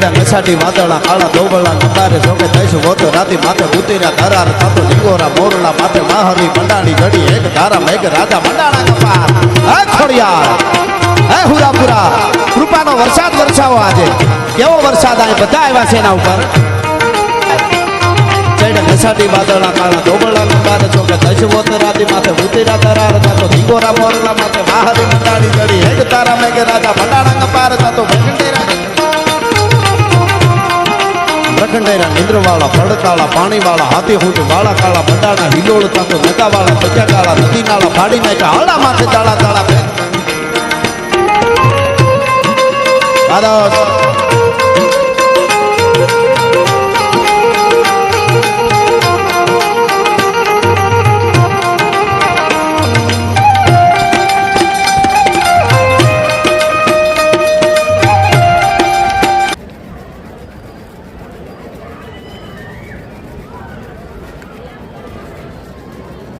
ચડ્યા નસાટી વાદળા કાળા દોબળા નંબારે જોકે થઈશું હોતો રાતી માથે ઉતર્યા ધરાર થતો લીંગોરા મોરલા માથે માહરી મંડાણી ઘડી એક ધારા મેઘ રાજા મંડાણા કપાર હે ખોડિયાર હે હુરાપુરા કૃપાનો વરસાદ વરસાવો આજે કેવો વરસાદ આ બધા આવ્યા છે એના ઉપર ચડ્યા નસાટી વાદળા કાળા દોબળા નંબારે જોકે થઈશું હોતો રાતી માથે ઉતર્યા ધરાર થતો લીંગોરા મોરલા માથે માહરી મંડાણી ઘડી એક ધારા મેઘ રાજા મંડાણા કપાર થતો પ્રખંડેરા નિંદ્રવાળા પડકાળા પાણીવાળા હાથી હુંટ વાળા કાળા બંડાણા હિલોળ તાતો નગાવાળા પચ્યા કાળા નદી નાળા ફાડી નાખ્યા હાડા માથે તાળા તાળા